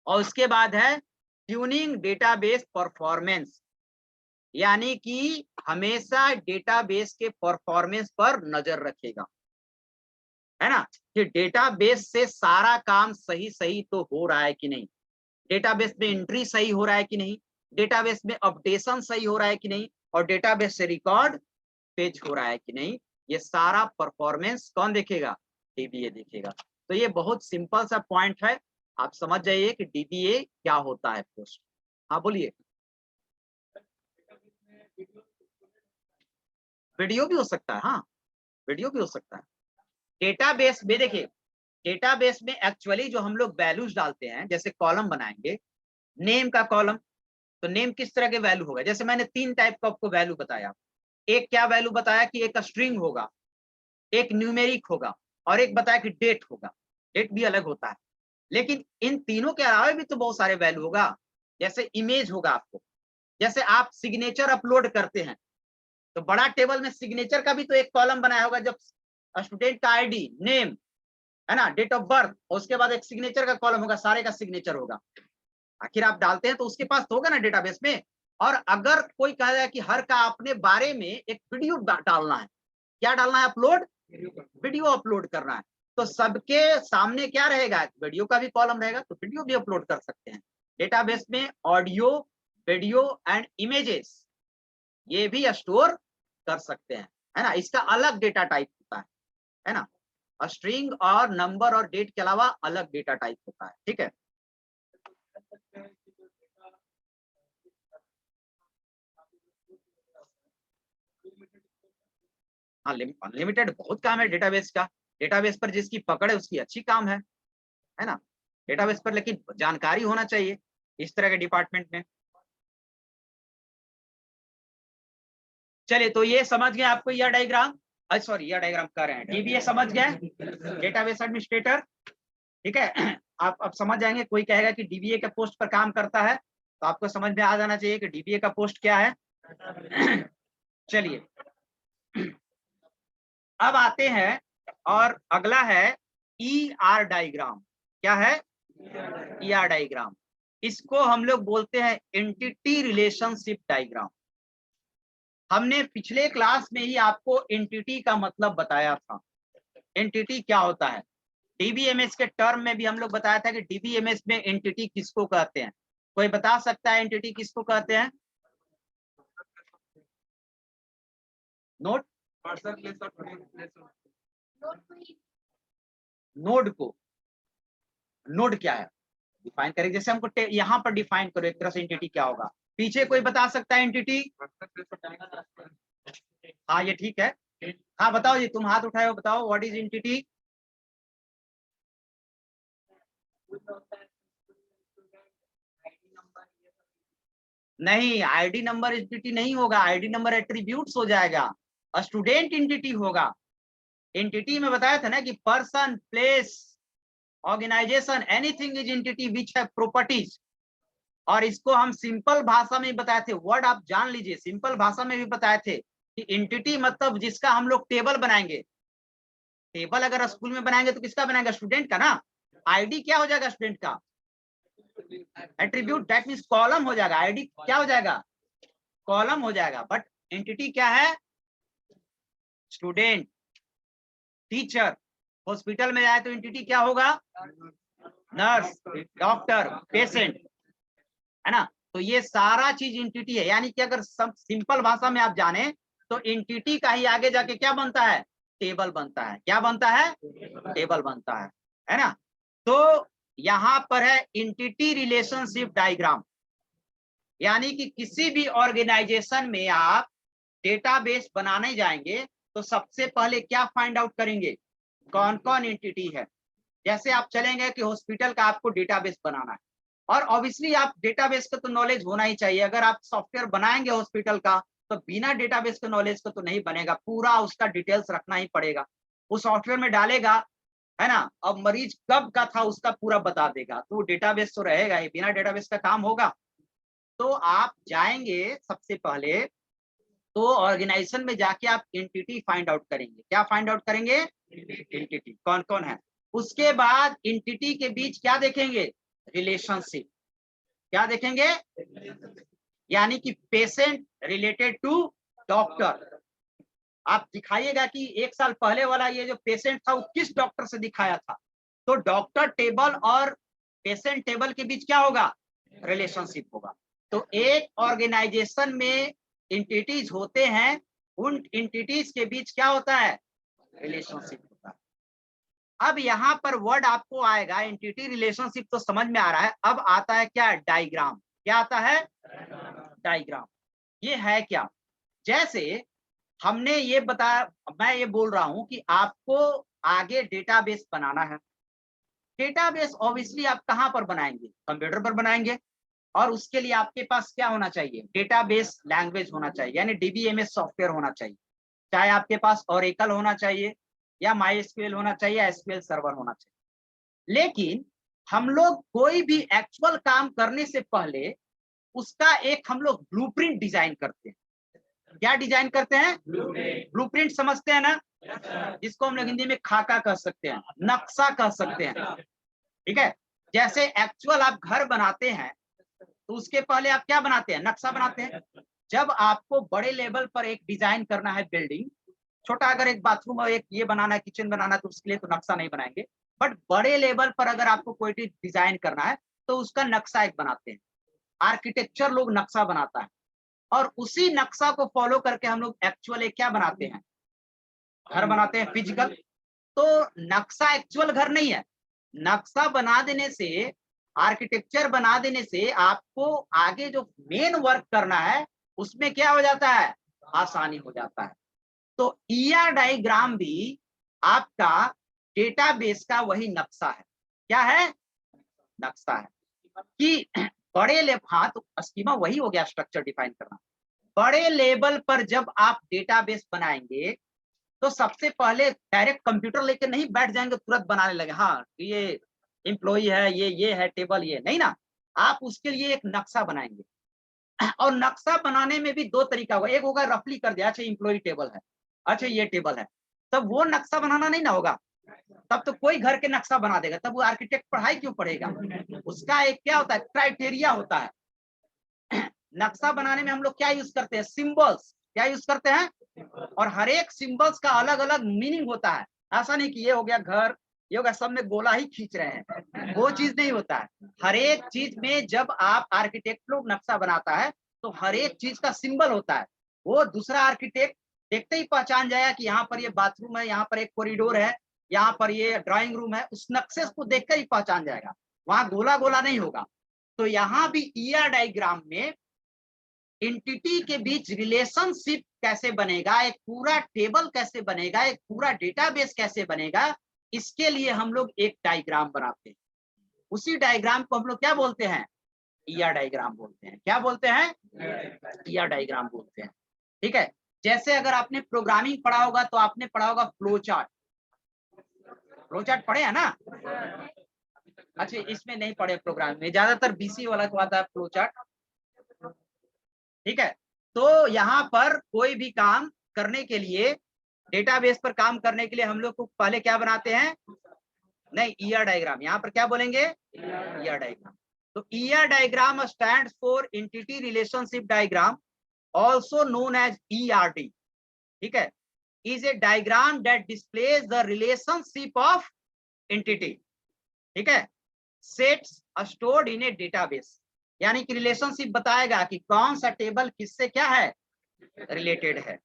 और उसके बाद है ट्यूनिंग डेटाबेस परफॉर्मेंस, यानी कि हमेशा डेटाबेस के परफॉर्मेंस पर नजर रखेगा, है ना, कि डेटाबेस से सारा काम सही सही तो हो रहा है कि नहीं, डेटाबेस में एंट्री सही हो रहा है कि नहीं, डेटाबेस में अपडेशन सही हो रहा है कि नहीं, और डेटाबेस से रिकॉर्ड पेज हो रहा है कि नहीं। ये सारा परफॉर्मेंस कौन देखेगा, डीबीए देखेगा। तो ये बहुत सिंपल सा पॉइंट है, आप समझ जाइए कि डीबीए क्या होता है पोस्ट। हाँ बोलिए। वीडियो भी हो सकता है, हाँ वीडियो भी हो सकता है। डेटाबेस में देखिए, डेटाबेस में एक्चुअली जो हम लोग वैल्यूज डालते हैं, जैसे कॉलम बनाएंगे, नेम का कॉलम, तो नेम किस तरह के वैल्यू होगा, जैसे मैंने 3 टाइप का आपको वैल्यू बताया। एक क्या वैल्यू बताया कि एक स्ट्रिंग होगा, एक न्यूमेरिक होगा, और एक बताया कि डेट होगा। डेट भी अलग होता है, लेकिन इन तीनों के अलावा भी तो बहुत सारे वैल्यू होगा। जैसे इमेज होगा आपको, जैसे आप सिग्नेचर अपलोड करते हैं तो बड़ा टेबल में सिग्नेचर का भी तो एक कॉलम बनाया होगा, जब स्टूडेंट का आईडी, नेम, है ना, डेट ऑफ बर्थ, और उसके बाद एक सिग्नेचर का कॉलम होगा, सारे का सिग्नेचर होगा। आखिर आप डालते हैं तो उसके पास तो होगा ना डेटाबेस में। और अगर कोई कह रहा है कि हर का अपने बारे में एक वीडियो डालना है, क्या डालना है, अपलोड, वीडियो अपलोड करना है, तो सबके सामने क्या रहेगा, वीडियो का भी कॉलम रहेगा, तो वीडियो भी अपलोड कर सकते हैं। डेटाबेस में ऑडियो, वीडियो एंड इमेजेस ये भी स्टोर कर सकते हैं, है ना। इसका अलग डेटा टाइप होता है ना। स्ट्रिंग और नंबर और डेट के अलावा अलग डेटा टाइप होता है, ठीक है। हाँ, अनलिमिटेड बहुत काम है डेटाबेस का। डेटाबेस पर जिसकी पकड़ है उसकी अच्छी काम है ना। डेटाबेस पर लेकिन जानकारी होना चाहिए इस तरह के डिपार्टमेंट में। चलिए, तो ये समझ गए आपको यह डायग्राम, सॉरी यह डायग्राम कर रहे हैं, डीबीए समझ गए, डेटाबेस एडमिनिस्ट्रेटर, ठीक है। आप अब समझ जाएंगे, कोई कहेगा कि डीबीए के पोस्ट पर काम करता है तो आपको समझ में आ जाना चाहिए कि डीबीए का पोस्ट क्या है। चलिए, अब आते हैं, और अगला है ई आर डायग्राम। क्या है, ई आर डायग्राम। इसको हम लोग बोलते हैं एंटिटी रिलेशनशिप डायग्राम। हमने पिछले क्लास में ही आपको एंटिटी का मतलब बताया था। एंटिटी क्या होता है, डीबीएमएस के टर्म में भी हम लोग बताया था कि डीबीएमएस में एंटिटी किसको कहते हैं। कोई बता सकता है एंटिटी किसको कहते हैं, नोट, नोड को, नोड क्या है डिफाइन करें, जैसे हमको यहाँ पर डिफाइन करो एक तरह से एंटिटी क्या होगा। पीछे कोई बता सकता है एंटिटी, हाँ ये ठीक है। हाँ बताओ जी, तुम हाथ उठाए हो, बताओ व्हाट इज एंटिटी। नहीं, आईडी नंबर एंटिटी नहीं होगा, आईडी नंबर एट्रीब्यूट्स हो जाएगा, स्टूडेंट एंटिटी होगा। एंटिटी में बताया था ना कि person, place, organisation, anything is entity which have properties. और इसको हम सिंपल भाषा में बताए थे, वर्ड आप जान लीजिए, सिंपल भाषा में भी बताए थे कि एंटिटी मतलब जिसका हम लोग टेबल बनाएंगे। टेबल अगर स्कूल में बनाएंगे तो किसका बनाएंगे, स्टूडेंट का ना। आईडी क्या हो जाएगा स्टूडेंट का, एट्रीब्यूट, दैट मींस कॉलम हो जाएगा। आईडी क्या हो जाएगा, कॉलम हो जाएगा। बट एंटिटी क्या है, स्टूडेंट, टीचर। हॉस्पिटल में जाए तो एंटिटी क्या होगा, नर्स, डॉक्टर, पेशेंट, है ना। तो ये सारा चीज एंटिटी है, यानी कि अगर सब सिंपल भाषा में आप जाने तो एंटिटी का ही आगे जाके क्या बनता है, टेबल बनता है। क्या बनता है, टेबल बनता है ना। तो यहाँ पर है एंटिटी रिलेशनशिप डायग्राम, यानी कि किसी भी ऑर्गेनाइजेशन में आप डेटाबेस बनाने जाएंगे तो सबसे पहले क्या फाइंड आउट करेंगे, कौन कौन एंटिटी है। जैसे आप चलेंगे कि हॉस्पिटल का आपको डेटाबेस बनाना है, और ऑब्वियसली आप डेटाबेस का तो नॉलेज होना ही चाहिए। अगर आप सॉफ्टवेयर बनाएंगे हॉस्पिटल का तो बिना डेटाबेस के नॉलेज का तो नहीं बनेगा, पूरा उसका डिटेल्स रखना ही पड़ेगा। उस सॉफ्टवेयर में डालेगा, है ना, अब मरीज कब का था उसका पूरा बता देगा, तो डेटाबेस तो रहेगा ही, बिना डेटाबेस का काम होगा। तो आप जाएंगे सबसे पहले तो ऑर्गेनाइजेशन में जाके आप एंटिटी फाइंड आउट करेंगे। क्या फाइंड आउट करेंगे? एंटिटी कौन कौन है। उसके बाद एंटिटी के बीच क्या देखेंगे? रिलेशनशिप। क्या देखेंगे? यानी कि पेशेंट रिलेटेड टू डॉक्टर। आप दिखाइएगा कि 1 साल पहले वाला ये जो पेशेंट था वो किस डॉक्टर से दिखाया था, तो डॉक्टर टेबल और पेशेंट टेबल के बीच क्या होगा? रिलेशनशिप होगा। तो एक ऑर्गेनाइजेशन में एंटिटीज होते हैं, उन एंटिटीज के बीच क्या होता है? रिलेशनशिप होता है। अब यहाँ पर वर्ड आपको आएगा, एंटिटी रिलेशनशिप तो समझ में आ रहा है, अब आता है क्या? डायग्राम। क्या आता है? डायग्राम। ये है क्या? जैसे हमने ये बताया, मैं ये बोल रहा हूं कि आपको आगे डेटाबेस बनाना है। डेटाबेस ऑब्वियसली आप कहां पर बनाएंगे? कंप्यूटर पर बनाएंगे। और उसके लिए आपके पास क्या होना चाहिए? डेटाबेस लैंग्वेज होना चाहिए, यानी डीबीएमएस सॉफ्टवेयर होना चाहिए। चाहे आपके पास ओरेकल होना चाहिए या माईएसक्यूएल होना चाहिए, एसक्यूएल सर्वर होना चाहिए। लेकिन हम लोग कोई भी एक्चुअल काम करने से पहले उसका एक हम लोग ब्लूप्रिंट डिजाइन करते हैं। क्या डिजाइन करते हैं? ब्लूप्रिंट समझते हैं ना, जिसको हम लोग हिंदी में खाका कह सकते हैं, नक्शा कह सकते हैं। ठीक है, जैसे एक्चुअल आप घर बनाते हैं तो उसके पहले आप क्या बनाते हैं? नक्शा बनाते हैं। जब आपको बड़े लेवल पर एक डिजाइन करना है बिल्डिंग, छोटा अगर एक बाथरूम और एक ये बनाना है, किचन बनाना है, तो उसके लिए तो नक्शा नहीं बनाएंगे। बट बड़े लेवल पर अगर आपको कोई डिजाइन करना है तो उसका नक्शा एक बनाते हैं। आर्किटेक्चर लोग नक्शा बनाता है, और उसी नक्शा को फॉलो करके हम लोग एक्चुअल एक क्या बनाते हैं? घर बनाते हैं, फिजिकल। तो नक्शा एक्चुअल घर नहीं है। नक्शा बना देने से, आर्किटेक्चर बना देने से आपको आगे जो मेन वर्क करना है उसमें क्या हो जाता है? आसानी हो जाता है। तो ईआर डायग्राम भी आपका डेटाबेस का वही नक्शा है। क्या है? नक्शा है कि बड़े हाँ, तो स्कीमा वही हो गया, स्ट्रक्चर डिफाइन करना। बड़े लेवल पर जब आप डेटाबेस बनाएंगे तो सबसे पहले डायरेक्ट कंप्यूटर लेके नहीं बैठ जाएंगे, तुरंत बनाने लगे, हाँ ये एम्प्लॉई है, ये है टेबल, ये नहीं ना। आप उसके लिए एक नक्शा बनाएंगे, और नक्शा बनाने में भी दो तरीका होगा। एक होगा रफली कर दिया, अच्छा एम्प्लॉई टेबल है, अच्छा ये टेबल है, तब वो नक्शा बनाना नहीं ना होगा। तब तो कोई घर के नक्शा बना देगा, तब वो आर्किटेक्ट पढ़ाई क्यों पढ़ेगा? उसका एक क्या होता है? क्राइटेरिया होता है। नक्शा बनाने में हम लोग क्या यूज करते हैं? सिंबल्स। क्या यूज करते हैं? और हर एक सिंबल्स का अलग अलग मीनिंग होता है। ऐसा नहीं कि ये हो गया घर, ये हो गया, सब में गोला ही खींच रहे हैं, वो चीज नहीं होता है। हर एक चीज में जब आप आर्किटेक्ट लोग नक्शा बनाता है तो हर एक चीज का सिंबल होता है। वो दूसरा आर्किटेक्ट देखते ही पहचान जाएगा कि यहाँ पर ये बाथरूम है, यहाँ पर एक कॉरिडोर है, यहाँ पर ये ड्राइंग रूम है, उस नक्शे को देखकर ही पहचान जाएगा, वहां गोला गोला नहीं होगा। तो यहाँ भी ईआर डायग्राम में एंटिटी के बीच रिलेशनशिप कैसे बनेगा, एक पूरा टेबल कैसे बनेगा, एक पूरा डेटाबेस कैसे बनेगा, इसके लिए हम लोग एक डायग्राम बनाते हैं। उसी डायग्राम को हम लोग क्या बोलते हैं? ईआर डायग्राम बोलते हैं। क्या बोलते हैं? ईआर डायग्राम बोलते हैं। ठीक है, जैसे अगर आपने प्रोग्रामिंग पढ़ा होगा तो आपने पढ़ा होगा फ्लो चार्ट। फ्लो चार्ट पढ़े है ना? अच्छा, इसमें नहीं पढ़े, प्रोग्रामिंग में ज्यादातर बीसी वाला को आता है फ्लो चार्ट। ठीक है, तो यहाँ पर कोई भी काम करने के लिए, डेटाबेस पर काम करने के लिए हम लोग को पहले क्या बनाते हैं? नहीं, ईआर डायग्राम। यहाँ पर क्या बोलेंगे? ER diagram. तो ER diagram stands for entity relationship diagram, also known as ERD. ठीक है, is a diagram that displays the relationship of entity. ठीक है, sets stored in a database, यानी कि रिलेशनशिप बताएगा कि कौन सा टेबल किससे क्या है? रिलेटेड है।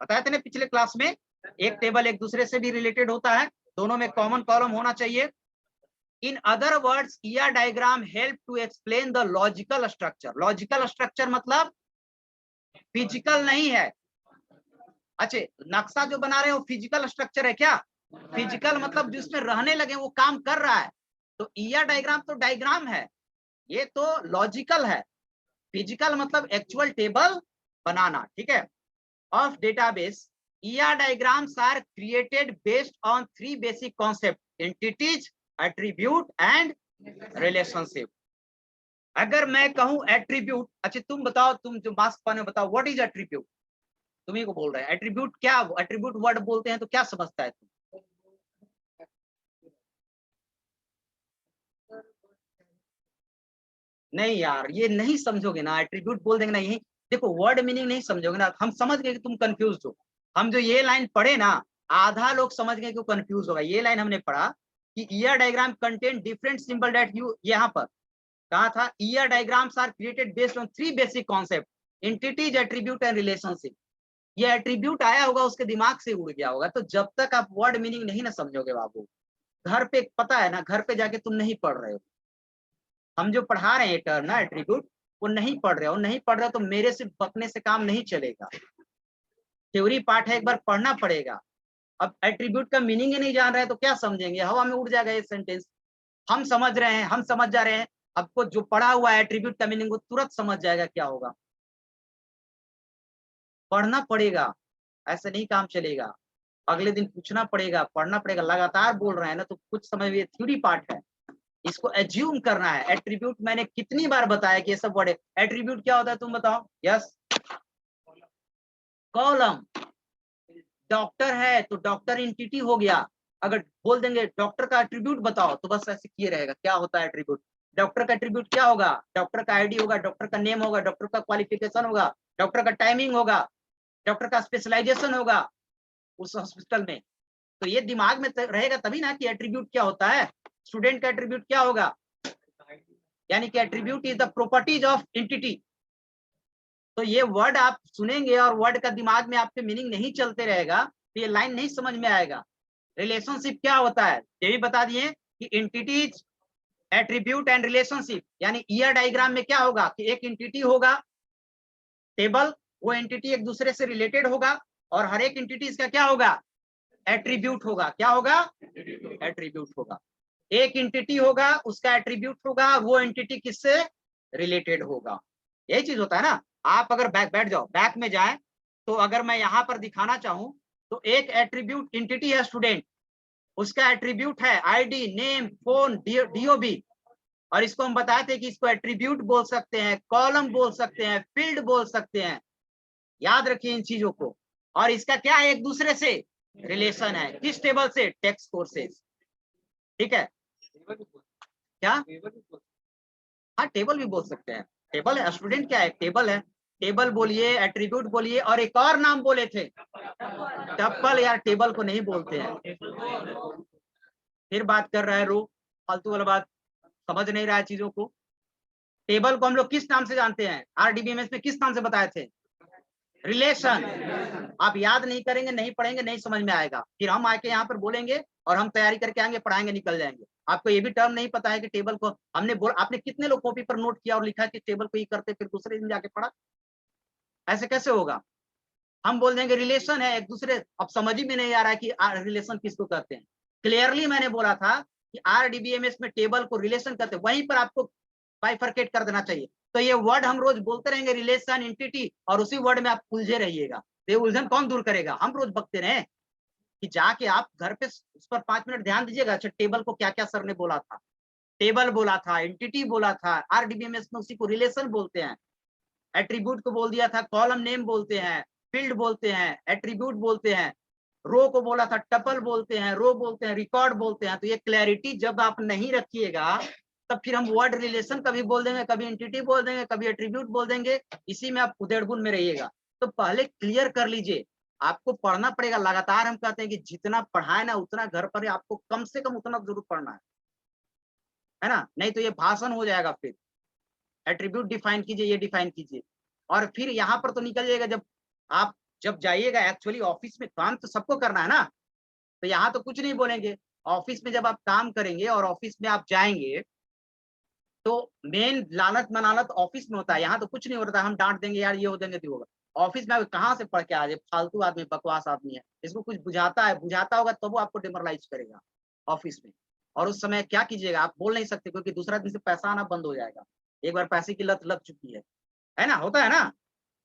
बताया था ना पिछले क्लास में, एक टेबल एक दूसरे से भी रिलेटेड होता है, दोनों में कॉमन कॉलम होना चाहिए। In other words, ER diagram help to explain the logical structure. Logical structure मतलब फिजिकल नहीं है। अच्छा, नक्शा जो बना रहे हो फिजिकल स्ट्रक्चर है क्या? फिजिकल मतलब जिसमें रहने लगे, वो काम कर रहा है। तो ईआर डायग्राम तो डायग्राम है, ये तो लॉजिकल है। फिजिकल मतलब एक्चुअल टेबल बनाना, ठीक है, of database. ER diagrams are created based on three basic concepts: entities, attribute and relationship. अगर मैं कहूं एट्रीब्यूट, अच्छा तुम बताओ, तुम जो मास्क पहने बताओ व्हाट इज एट्रीब्यूट, तुम्ही को बोल रहे हैं एट्रीब्यूट क्या, एट्रीब्यूट वर्ड बोलते हैं तो क्या समझता है तुम? नहीं यार, ये नहीं समझोगे ना, एट्रीब्यूट बोल देंगे ना, यही देखो वर्ड मीनिंग नहीं समझोगे ना, हम समझ गए कि तुम कंफ्यूज हो। हम जो ये लाइन पढ़े ना, आधा लोग समझ गए कि कंफ्यूज होगा। ये लाइन हमने पढ़ा कि ER diagram contain different symbol that you, यहाँ पर कहा था ER diagrams are created based on three basic concept: entities, attribute and relationship. ये एट्रीब्यूट आया होगा उसके दिमाग से उड़ गया होगा। तो जब तक आप वर्ड मीनिंग नहीं ना समझोगे बाबू, घर पे पता है ना, घर पे जाके तुम नहीं पढ़ रहे हो। हम जो पढ़ा रहे हैं टर्म ना एट्रीब्यूट, वो नहीं पढ़ रहे हो, नहीं पढ़ रहे हो तो मेरे से बकने से काम नहीं चलेगा। थ्योरी पार्ट है, एक बार पढ़ना पड़ेगा। अब एट्रीब्यूट का मीनिंग ही नहीं जान रहे हैं तो क्या समझेंगे, हवा में उड़ जाएगा ये सेंटेंस। हम समझ रहे हैं, हम समझ जा रहे हैं, आपको जो पढ़ा हुआ है एट्रीब्यूट का मीनिंग वो तुरंत समझ जाएगा क्या होगा। पढ़ना पड़ेगा, ऐसे नहीं काम चलेगा। अगले दिन पूछना पड़ेगा, पढ़ना पड़ेगा। लगातार बोल रहे हैं ना तो कुछ समझ में, थ्योरी पार्ट है, इसको एज्यूम करना है। एट्रीब्यूट मैंने कितनी बार बताया कि ये सब वर्ड है। एट्रीब्यूट क्या होता है तुम बताओ? Yes, column. डॉक्टर है तो डॉक्टर एंटिटी हो गया। अगर बोल देंगे डॉक्टर का एट्रीब्यूट बताओ तो बस ऐसे किए रहेगा। क्या होता है एट्रीब्यूट? डॉक्टर का एट्रीब्यूट क्या होगा? डॉक्टर का आईडी होगा, डॉक्टर का नेम होगा, डॉक्टर का क्वालिफिकेशन होगा, डॉक्टर का टाइमिंग होगा, डॉक्टर का स्पेशलाइजेशन होगा उस हॉस्पिटल में। तो ये दिमाग में रहेगा तभी ना कि एट्रीब्यूट क्या होता है। स्टूडेंट का एट्रीब्यूट क्या होगा? यानी कि attribute is the properties of entity. तो ये वर्ड आप सुनेंगे और वर्ड का दिमाग में आपके मीनिंग नहीं चलते रहेगा तो ये लाइन नहीं समझ में आएगा। रिलेशनशिप क्या होता है ये भी बता दिए कि एंटिटीज, एट्रीब्यूट एंड रिलेशनशिप। यानी ईयर डायग्राम में क्या होगा कि एक एंटिटी होगा टेबल, वो एंटिटी एक दूसरे से रिलेटेड होगा, और हर एक एंटिटीज का क्या होगा? एट्रीब्यूट होगा। क्या होगा? एट्रीब्यूट होगा। एक एंटिटी होगा, उसका एट्रीब्यूट होगा, वो एंटिटी किससे रिलेटेड होगा। यही चीज होता है ना। आप अगर बैठ जाओ, बैक में जाए तो अगर मैं यहां पर दिखाना चाहूं तो एक एट्रीब्यूट एंटिटी है स्टूडेंट, उसका एट्रीब्यूट है आईडी, नेम, फोन, डीओबी। और इसको हम बताए थे कि इसको एट्रीब्यूट बोल सकते हैं, कॉलम बोल सकते हैं, फील्ड बोल सकते हैं। याद रखिए इन चीजों को। और इसका क्या है? एक दूसरे से रिलेशन है। किस टेबल से? Text courses. ठीक है क्या? हाँ, टेबल भी बोल सकते हैं। टेबल है, स्टूडेंट क्या है? टेबल है। टेबल बोलिए, एट्रीब्यूट बोलिए, और एक और नाम बोले थे टप्पल। यार टेबल को नहीं बोलते हैं। फिर बात कर रहा है रो, फालतू वाला बात, समझ नहीं रहा है चीजों को। टेबल को हम लोग किस नाम से जानते हैं? आरडीबीएमएस में किस नाम से बताए थे? रिलेशन। आप याद नहीं करेंगे, नहीं पढ़ेंगे, नहीं समझ में आएगा। फिर हम आके यहाँ पर बोलेंगे और हम तैयारी करके आएंगे, पढ़ाएंगे, निकल जाएंगे। आपको ये भी टर्म नहीं पता है कि टेबल को हमने बोल, आपने कितने लोग कॉपी पर नोट किया और लिखा कि टेबल को ही करते, फिर दूसरे दिन जाके पढ़ा? ऐसे कैसे होगा? हम बोल देंगे रिलेशन है एक दूसरे। अब समझ ही में नहीं आ रहा है कि रिलेशन किसको कहते हैं। क्लियरली मैंने बोला था कि आरडीबीएमएस में टेबल को रिलेशन कहते हैं, वहीं पर आपको बाइफरकेट कर देना चाहिए। तो ये वर्ड हम रोज बोलते रहेंगे, रिलेशन, एंटिटी, और उसी वर्ड में आप उलझे रहिएगा। तो ये उलझन कौन दूर करेगा? हम रोज बकते रहे कि जाके आप घर पे उस पर 5 मिनट ध्यान दीजिएगा। अच्छा टेबल को क्या क्या सर ने बोला था? टेबल बोला था, एंटिटी बोला था, आरडीबीएमएस में उसी को रिलेशन बोलते हैं। एट्रीब्यूट को बोल दिया था कॉलम नेम बोलते हैं, फील्ड बोलते हैं, एट्रीब्यूट बोलते हैं। रो को बोला था टपल बोलते हैं, रो बोलते हैं, रिकॉर्ड बोलते हैं। तो ये क्लैरिटी जब आप नहीं रखिएगा तब फिर हम वर्ड रिलेशन कभी बोल देंगे, कभी एंटिटी बोल देंगे, कभी एट्रीब्यूट बोल देंगे। इसी में आप उधेड़बुन में रहिएगा। तो पहले क्लियर कर लीजिए। आपको पढ़ना पड़ेगा लगातार। हम कहते हैं कि जितना पढ़ाए ना उतना घर पर आपको कम से कम उतना जरूर पढ़ना है ना। नहीं तो ये भाषण हो जाएगा। फिर एट्रीब्यूट डिफाइन कीजिए, ये डिफाइन कीजिए, और फिर यहाँ पर तो निकल जाएगा। जब आप जब जाइएगा एक्चुअली ऑफिस में, काम तो सबको करना है ना, तो यहाँ तो कुछ नहीं बोलेंगे। ऑफिस में जब आप काम करेंगे और ऑफिस में आप जाएंगे तो मेन लानत मनानत ऑफिस में होता है। यहाँ तो कुछ नहीं होता। हम डांट देंगे यार, ये हो देंगे, तो होगा। ऑफिस में कहाँ से पढ़ के आ जाए? फालतू आदमी, बकवास आदमी है। इसको कुछ बुझाता है, बुझाता होगा तो वो आपको डिमोरलाइज करेगा ऑफिस में। और उस समय क्या कीजिएगा? आप बोल नहीं सकते क्योंकि दूसरा दिन से पैसा आना बंद हो जाएगा। एक बार पैसे की लत लग चुकी है ना, होता है ना।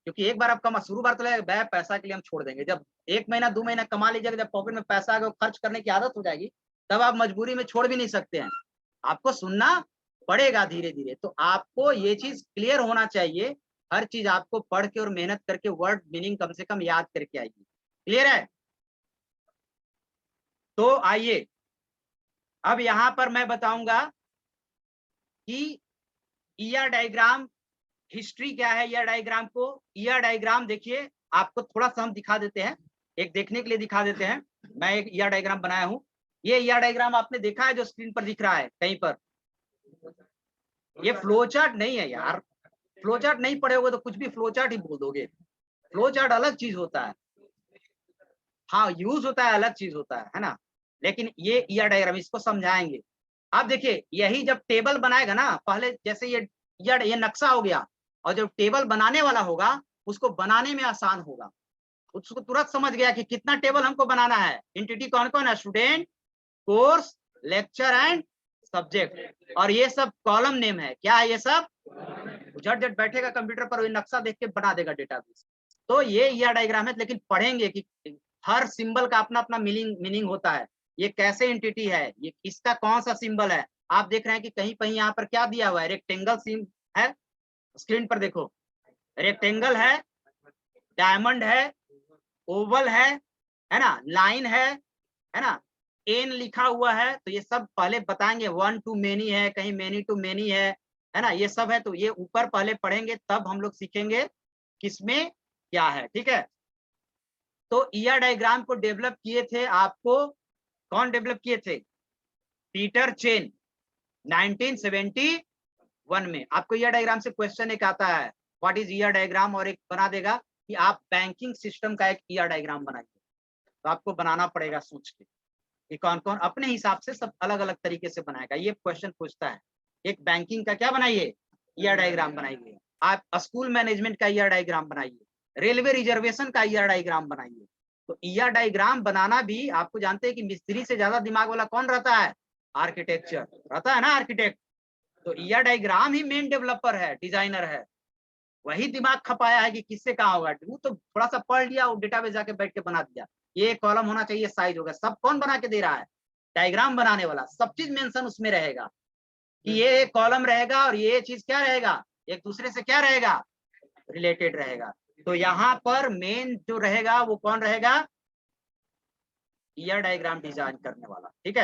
क्योंकि एक बार आप कमा, शुरू बार तो लगेगा पैसा के लिए हम छोड़ देंगे, जब 1 महीना 2 महीना कमा लीजिएगा, जब पॉकेट में पैसा आ गया, खर्च करने की आदत हो जाएगी, तब आप मजबूरी में छोड़ भी नहीं सकते हैं, आपको सुनना पड़ेगा धीरे धीरे। तो आपको ये चीज क्लियर होना चाहिए, हर चीज आपको पढ़ के और मेहनत करके वर्ड मीनिंग कम से कम याद करके आएगी। क्लियर है? तो आइए अब यहां पर मैं बताऊंगा कि ईआर डायग्राम हिस्ट्री क्या है। ईआर डायग्राम को, ईआर डायग्राम देखिए, आपको थोड़ा सा हम दिखा देते हैं, एक देखने के लिए दिखा देते हैं। मैं एक ईआर डायग्राम बनाया हूं, ये ईआर डायग्राम आपने देखा है जो स्क्रीन पर दिख रहा है कहीं पर? ये फ्लो चार्ट नहीं है यार, फ्लो चार्ट नहीं पढ़े होगे तो कुछ भी फ्लो चार्ट ही बोल दोगे, फ्लो चार्ट अलग चीज होता है। हाँ, यूज होता है, अलग चीज होता है ना। लेकिन ये ईआर डायग्राम, इसको समझाएंगे। आप देखिए, यही जब टेबल बनाएगा ना, पहले जैसे ये नक्शा हो गया, और जब टेबल बनाने वाला होगा उसको बनाने में आसान होगा, उसको तुरंत समझ गया कि कितना टेबल हमको बनाना है, एंटिटी कौन कौन है, student, course, lecture and subject, और ये सब कॉलम नेम है। क्या है ये सब? झट झट बैठेगा कंप्यूटर पर, वही नक्शा देख के बना देगा डेटाबेस। तो ये ईआर डायग्राम है, लेकिन पढ़ेंगे कि हर सिंबल का अपना अपना मीनिंग होता है, ये कैसे एंटिटी है, ये इसका कौन सा सिंबल है। आप देख रहे हैं कि कहीं कहीं यहाँ पर क्या दिया हुआ है, रेक्टेंगल सिंबल है, स्क्रीन पर देखो, रेक्टेंगल है, डायमंड है, ओवल है ना, लाइन है ना, एन लिखा हुआ है। तो ये सब पहले बताएंगे, 1 to many है, कहीं many to many है ना, ये सब है। तो ये ऊपर पहले पढ़ेंगे, तब हम लोग सीखेंगे किसमें क्या है। ठीक है? तो ईआर डायग्राम को डेवलप किए थे, आपको कौन डेवलप किए थे? पीटर चेन, 1971 में। आपको ईआर डायग्राम से क्वेश्चन एक आता है, व्हाट इज ईआर डायग्राम, और एक बना देगा कि आप बैंकिंग सिस्टम का एक ईआर डायग्राम बनाइए। तो आपको बनाना पड़ेगा सोच के कि कौन कौन अपने हिसाब से सब अलग अलग तरीके से बनाएगा, ये क्वेश्चन पूछता है। एक बैंकिंग का क्या बनाइए, ईआर डायग्राम बनाइए। आप स्कूल मैनेजमेंट का ईआर डायग्राम बनाइए, रेलवे रिजर्वेशन का ईआर डायग्राम बनाइए। तो ईआर डायग्राम बनाना भी, आपको जानते हैं कि मिस्त्री से ज्यादा दिमाग वाला कौन रहता है? आर्किटेक्चर रहता है ना, आर्किटेक्ट। तो ईआर डायग्राम ही मेन डेवलपर है, डिजाइनर है, वही दिमाग खपाया है कि किससे कहाँ होगा। वो तो थोड़ा सा पढ़ लिया, वो डेटाबेस जाके बैठ के बना दिया, ये कॉलम होना चाहिए, साइज होगा, सब कौन बना के दे रहा है? डायग्राम बनाने वाला। सब चीज मेंशन उसमें रहेगा कि ये कॉलम रहेगा और ये चीज क्या रहेगा, एक दूसरे से क्या रहेगा, रिलेटेड रहेगा। तो यहाँ पर मेन जो रहेगा वो कौन रहेगा? ईआर डायग्राम डिजाइन करने वाला। ठीक है?